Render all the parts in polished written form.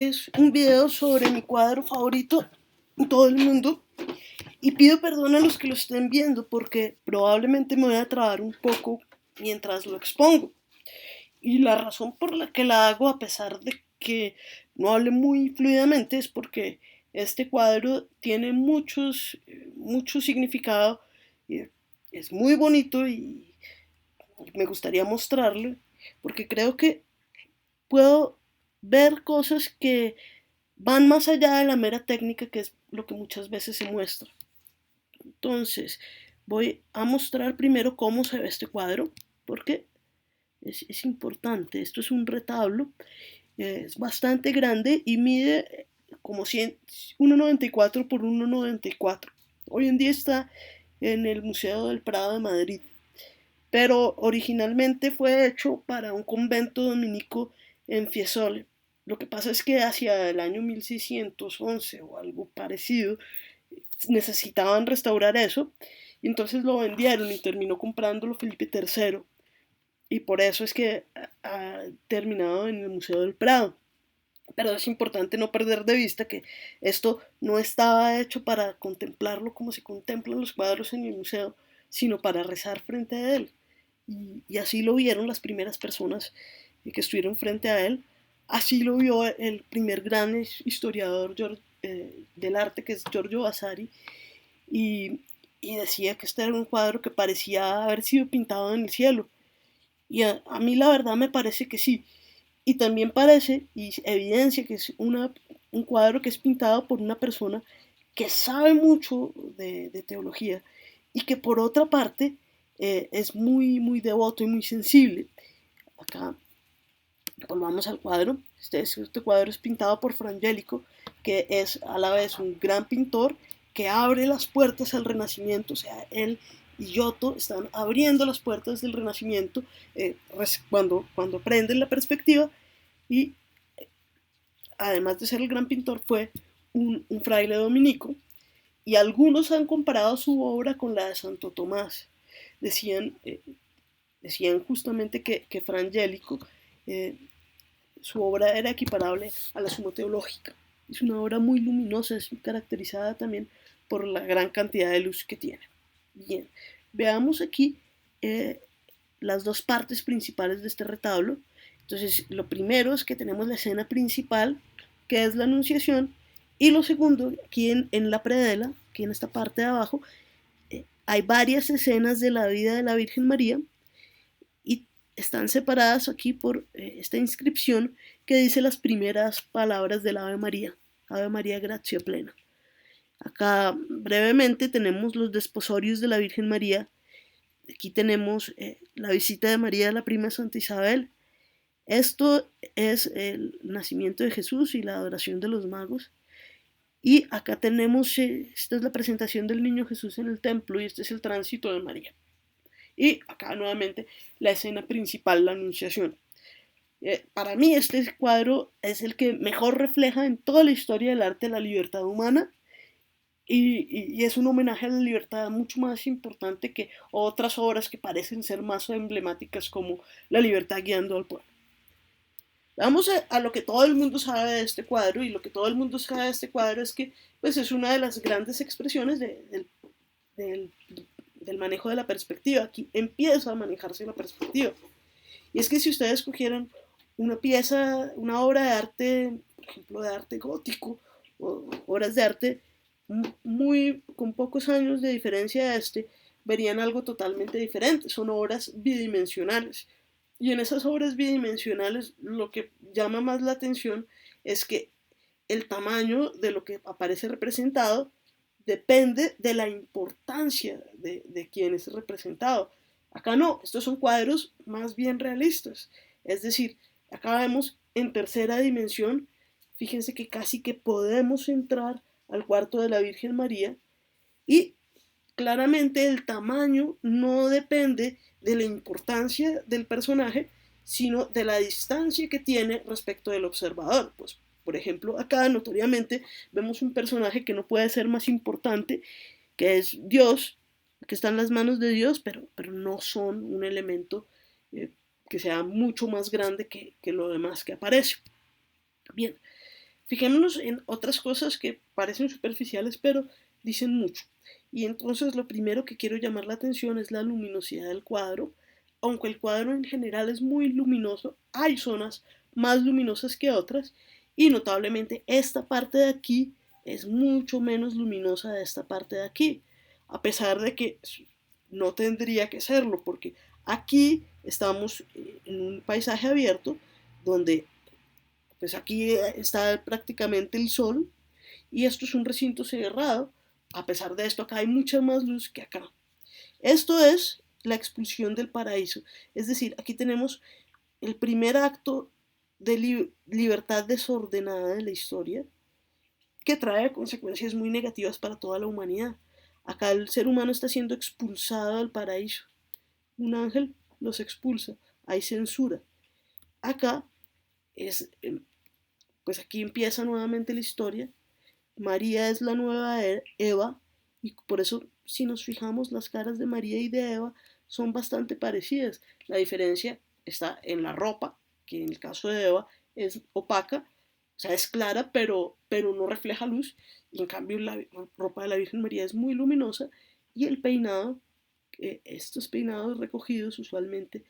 Es un video sobre mi cuadro favorito en todo el mundo y pido perdón a los que lo estén viendo porque probablemente me voy a trabar un poco mientras lo expongo. Y la razón por la que la hago, a pesar de que no hable muy fluidamente, es porque este cuadro tiene mucho significado, y es muy bonito y me gustaría mostrarlo porque creo que puedo ver cosas que van más allá de la mera técnica, que es lo que muchas veces se muestra. Entonces, voy a mostrar primero cómo se ve este cuadro, porque es importante. Esto es un retablo, es bastante grande y mide como 1,94 por 1,94. Hoy en día está en el Museo del Prado de Madrid, pero originalmente fue hecho para un convento dominico en Fiesole. Lo que pasa es que hacia el año 1611 o algo parecido necesitaban restaurar eso y entonces lo vendieron y terminó comprándolo Felipe III, y por eso es que ha terminado en el Museo del Prado. Pero es importante no perder de vista que esto no estaba hecho para contemplarlo como se contemplan los cuadros en el museo, sino para rezar frente a él. Y así lo vieron las primeras personas que estuvieron frente a él. Así lo vio el primer gran historiador del arte, que es Giorgio Vasari, y, y decía que este era un cuadro que parecía haber sido pintado en el cielo. Y a mí la verdad me parece que sí. Y también parece y evidencia que es un cuadro que es pintado por una persona que sabe mucho de teología y que por otra parte es muy devoto y muy sensible. Acá volvamos al cuadro. Este cuadro es pintado por Frangélico, que es a la vez un gran pintor que abre las puertas al Renacimiento. O sea, él y Giotto están abriendo las puertas del Renacimiento cuando prenden la perspectiva. Y además de ser el gran pintor, fue un fraile dominico, y algunos han comparado su obra con la de Santo Tomás. Decían, decían justamente que Frangélico, eh, su obra era equiparable a la Suma Teológica. Es una obra muy luminosa, es caracterizada también por la gran cantidad de luz que tiene. Bien, veamos aquí eh, las dos partes principales de este retablo. Entonces, lo primero es que tenemos la escena principal, que es la Anunciación, y lo segundo, aquí en la predela, aquí en esta parte de abajo, hay varias escenas de la vida de la Virgen María y están separadas aquí por esta inscripción que dice las primeras palabras del Ave María, gracia plena. Acá brevemente tenemos los desposorios de la Virgen María. Aquí tenemos la visita de María, la prima Santa Isabel. Esto es el nacimiento de Jesús y la adoración de los magos. Y acá tenemos, esta es la presentación del niño Jesús en el templo y este es el tránsito de María. Y acá nuevamente la escena principal, la Anunciación. Para mí este cuadro es el que mejor refleja en toda la historia del arte la libertad humana, y es un homenaje a la libertad mucho más importante que otras obras que parecen ser más emblemáticas como La libertad guiando al pueblo. Vamos a lo que todo el mundo sabe de este cuadro, y lo que todo el mundo sabe de este cuadro es que pues, es una de las grandes expresiones del, del manejo de la perspectiva. Aquí empieza a manejarse la perspectiva. Y es que si ustedes cogieran una pieza, una obra de arte, por ejemplo, de arte gótico, o obras de arte con pocos años de diferencia de este, verían algo totalmente diferente. Son obras bidimensionales. Y en esas obras bidimensionales lo que llama más la atención es que el tamaño de lo que aparece representado depende de la importancia de quien es representado. Acá no, estos son cuadros más bien realistas. Es decir, acá vemos en tercera dimensión. Fíjense que casi que podemos entrar al cuarto de la Virgen María, y claramente el tamaño no depende de la importancia del personaje, sino de la distancia que tiene respecto del observador. Pues, por ejemplo, acá notoriamente vemos un personaje que no puede ser más importante, que es Dios, que está en las manos de Dios, pero no son un elemento que sea mucho más grande que lo demás que aparece. Bien, Fijémonos en otras cosas que parecen superficiales, pero dicen mucho. Y entonces lo primero que quiero llamar la atención es la luminosidad del cuadro. Aunque el cuadro en general es muy luminoso, hay zonas más luminosas que otras y notablemente esta parte de aquí es mucho menos luminosa de esta parte de aquí, a pesar de que no tendría que serlo, porque aquí estamos en un paisaje abierto donde pues aquí está prácticamente el sol y esto es un recinto cerrado. A pesar de esto, acá hay mucha más luz que acá. Esto es la expulsión del paraíso. Es decir, aquí tenemos el primer acto de libertad desordenada de la historia que trae consecuencias muy negativas para toda la humanidad. Acá el ser humano está siendo expulsado del paraíso. Un ángel los expulsa. Hay censura. Acá es, pues aquí empieza nuevamente la historia. María es la nueva Eva y por eso si nos fijamos las caras de María y de Eva son bastante parecidas. La diferencia está en la ropa, que en el caso de Eva es opaca, o sea, es clara, pero no refleja luz. Y en cambio la ropa de la Virgen María es muy luminosa y el peinado, estos peinados recogidos usualmente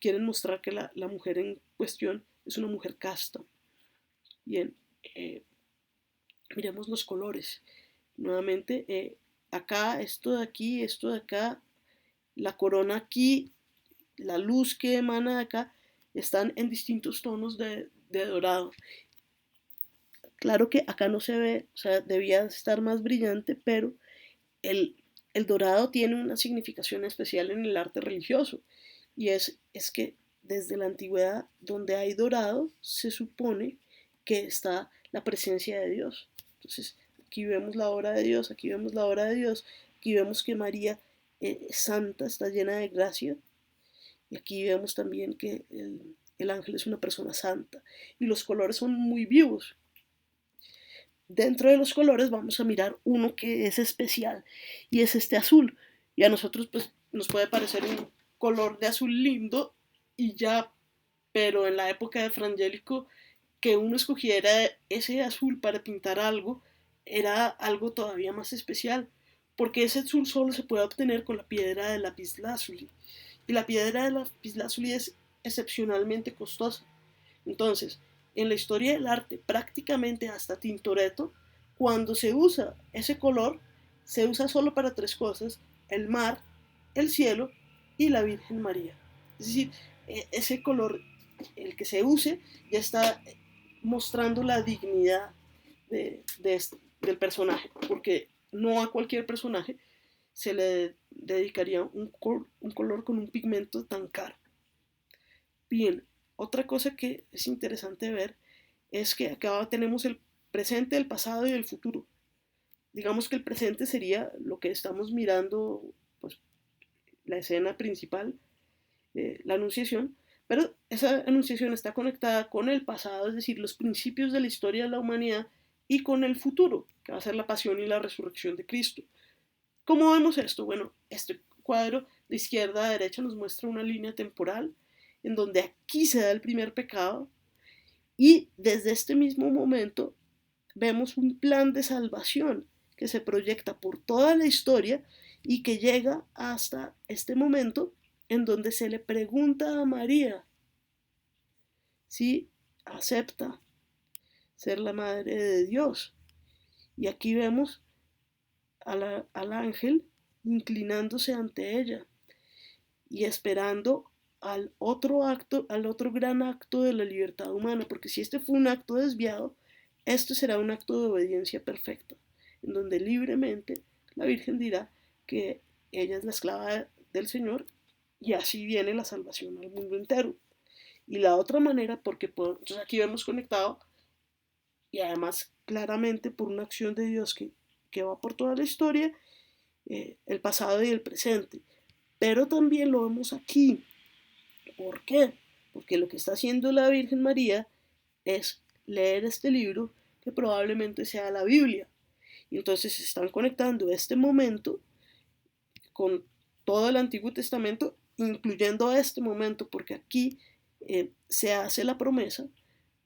quieren mostrar que la mujer en cuestión es una mujer casta. Bien, miremos los colores. Nuevamente, acá, esto de aquí, esto de acá, la corona aquí, la luz que emana de acá, están en distintos tonos de dorado. Claro que acá no se ve, o sea, debía estar más brillante, pero el, el dorado tiene una significación especial en el arte religioso. Y es que desde la antigüedad, donde hay dorado, se supone que está la presencia de Dios. Entonces, aquí vemos la obra de Dios, aquí vemos la obra de Dios, aquí vemos que María es santa, está llena de gracia, y aquí vemos también que el ángel es una persona santa, y los colores son muy vivos. Dentro de los colores vamos a mirar uno que es especial, y es este azul, y a nosotros pues nos puede parecer un color de azul lindo, y ya, pero en la época de Frangélico, que uno escogiera ese azul para pintar algo era algo todavía más especial, porque ese azul solo se puede obtener con la piedra de lapislázuli, y la piedra de lapislázuli es excepcionalmente costosa. Entonces, en la historia del arte, prácticamente hasta Tintoretto, cuando se usa ese color, se usa solo para tres cosas: el mar, el cielo y la Virgen María. Es decir, ese color, el que se use, ya está mostrando la dignidad del personaje, porque no a cualquier personaje se le dedicaría un color con un pigmento tan caro. Bien, otra cosa que es interesante ver es que acá tenemos el presente, el pasado y el futuro. Digamos que el presente sería lo que estamos mirando, pues la escena principal, la anunciación, pero esa anunciación está conectada con el pasado, es decir, los principios de la historia de la humanidad, y con el futuro, que va a ser la pasión y la resurrección de Cristo. ¿Cómo vemos esto? Bueno, este cuadro de izquierda a derecha nos muestra una línea temporal en donde aquí se da el primer pecado y desde este mismo momento vemos un plan de salvación que se proyecta por toda la historia y que llega hasta este momento en donde se le pregunta a María si acepta ser la madre de Dios. Y aquí vemos al ángel inclinándose ante ella y esperando al otro acto, al otro gran acto de la libertad humana, porque si este fue un acto desviado, este será un acto de obediencia perfecta, en donde libremente la Virgen dirá que ella es la esclava del Señor y así viene la salvación al mundo entero. Y la otra manera, porque entonces aquí vemos conectado y además claramente por una acción de Dios que va por toda la historia, el pasado y el presente. Pero también lo vemos aquí. ¿Por qué? Porque lo que está haciendo la Virgen María es leer este libro que probablemente sea la Biblia. Y entonces se están conectando este momento con todo el Antiguo Testamento, incluyendo este momento, porque aquí se hace la promesa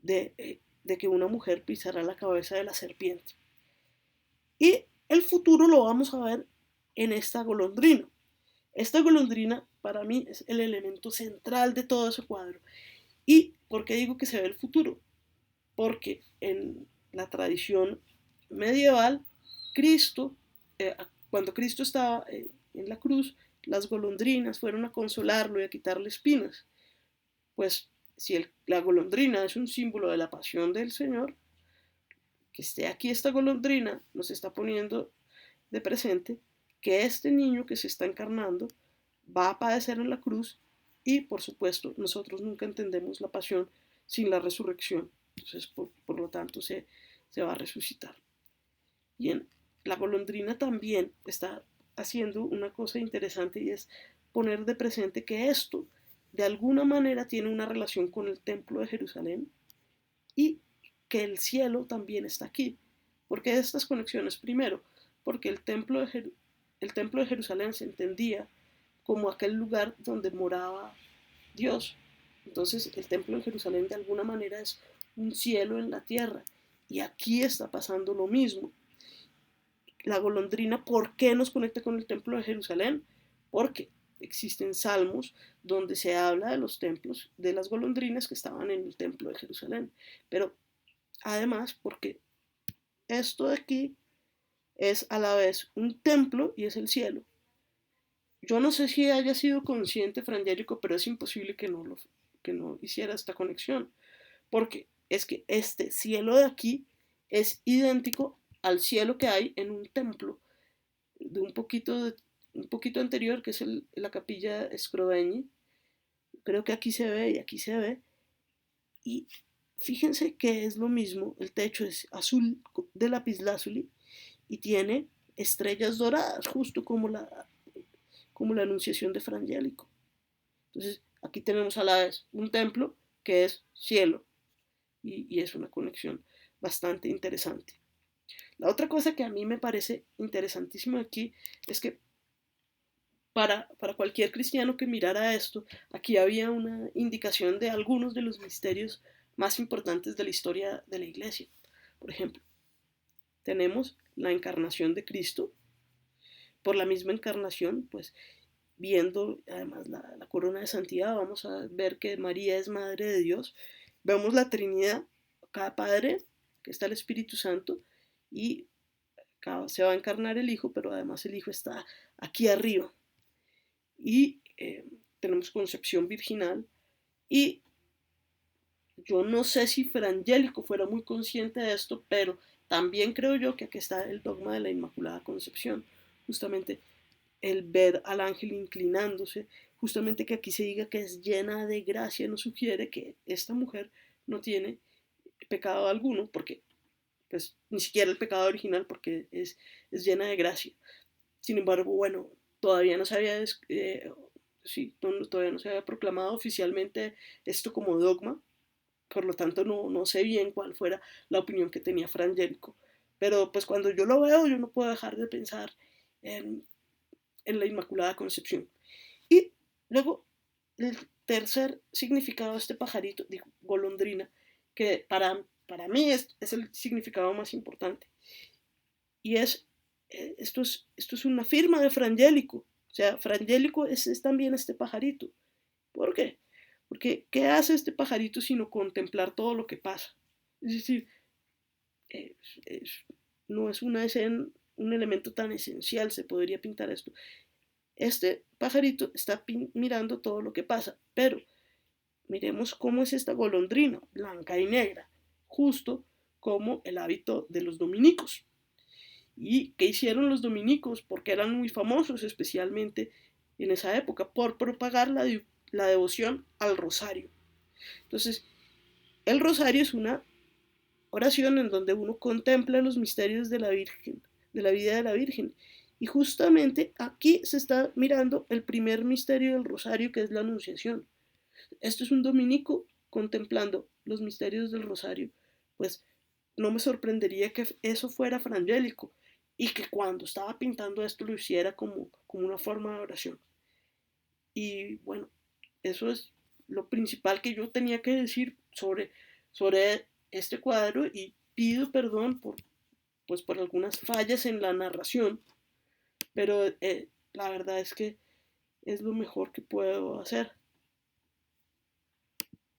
de de que una mujer pisará la cabeza de la serpiente. Y el futuro lo vamos a ver en esta golondrina. Esta golondrina para mí es el elemento central de todo ese cuadro. ¿Y por qué digo que se ve el futuro? Porque en la tradición medieval, Cristo, cuando Cristo estaba en la cruz, las golondrinas fueron a consolarlo y a quitarle espinas. Pues si la golondrina es un símbolo de la pasión del Señor, que esté aquí esta golondrina nos está poniendo de presente que este niño que se está encarnando va a padecer en la cruz y, por supuesto, nosotros nunca entendemos la pasión sin la resurrección. Entonces, por lo tanto, se va a resucitar. Bien, la golondrina también está haciendo una cosa interesante y es poner de presente que esto de alguna manera tiene una relación con el templo de Jerusalén y que el cielo también está aquí. ¿Por qué estas conexiones? Primero, porque el templo de Jerusalén se entendía como aquel lugar donde moraba Dios. Entonces el templo de Jerusalén de alguna manera es un cielo en la tierra. Y aquí está pasando lo mismo. La golondrina, ¿por qué nos conecta con el templo de Jerusalén? Porque existen salmos donde se habla de los templos de las golondrinas que estaban en el templo de Jerusalén. Pero además, porque esto de aquí es a la vez un templo y es el cielo. Yo no sé si haya sido consciente Frangélico, pero es imposible que no hiciera esta conexión, porque es que este cielo de aquí es idéntico al cielo que hay en un templo de un poquito anterior, que es la capilla Scrovegni. Creo que aquí se ve y aquí se ve. Y fíjense que es lo mismo, el techo es azul de lapislázuli y tiene estrellas doradas, justo como la anunciación de Frangélico. Entonces, aquí tenemos a la vez un templo que es cielo y es una conexión bastante interesante. La otra cosa que a mí me parece interesantísimo aquí es que para cualquier cristiano que mirara esto, aquí había una indicación de algunos de los misterios más importantes de la historia de la iglesia. Por ejemplo, tenemos la encarnación de Cristo. Por la misma encarnación, pues viendo además la corona de santidad, vamos a ver que María es madre de Dios. Vemos la Trinidad, cada Padre, que está el Espíritu Santo, y se va a encarnar el Hijo, pero además el Hijo está aquí arriba. Y tenemos concepción virginal, y yo no sé si Frangélico fuera muy consciente de esto, pero también creo yo que aquí está el dogma de la Inmaculada Concepción, justamente el ver al ángel inclinándose, justamente que aquí se diga que es llena de gracia, nos sugiere que esta mujer no tiene pecado alguno, porque pues ni siquiera el pecado original, porque es llena de gracia. Sin embargo, bueno, todavía no se había, todavía no se había proclamado oficialmente esto como dogma, por lo tanto no sé bien cuál fuera la opinión que tenía Frangélico, pero pues cuando yo lo veo yo no puedo dejar de pensar en, en la Inmaculada Concepción. Y luego el tercer significado de este pajarito, digo, golondrina, que para mí es el significado más importante, y esto es una firma de Frangélico, o sea, Frangélico es también este pajarito. ¿Por qué? Porque ¿qué hace este pajarito sino contemplar todo lo que pasa? Es decir, es, es, no es un elemento tan esencial, se podría pintar esto. Este pajarito está mirando todo lo que pasa, pero miremos cómo es esta golondrina, blanca y negra, justo como el hábito de los dominicos. ¿Y qué hicieron los dominicos? Porque eran muy famosos, especialmente en esa época, por propagar la devoción al rosario. Entonces, el rosario es una oración en donde uno contempla los misterios de la Virgen, de la vida de la Virgen. Y justamente aquí se está mirando el primer misterio del rosario, que es la Anunciación. Esto es un dominico contemplando los misterios del rosario. Pues no me sorprendería que eso fuera frangélico y que cuando estaba pintando esto lo hiciera como una forma de oración. Y bueno, eso es lo principal que yo tenía que decir sobre este cuadro y pido perdón por algunas fallas en la narración, pero la verdad es que es lo mejor que puedo hacer.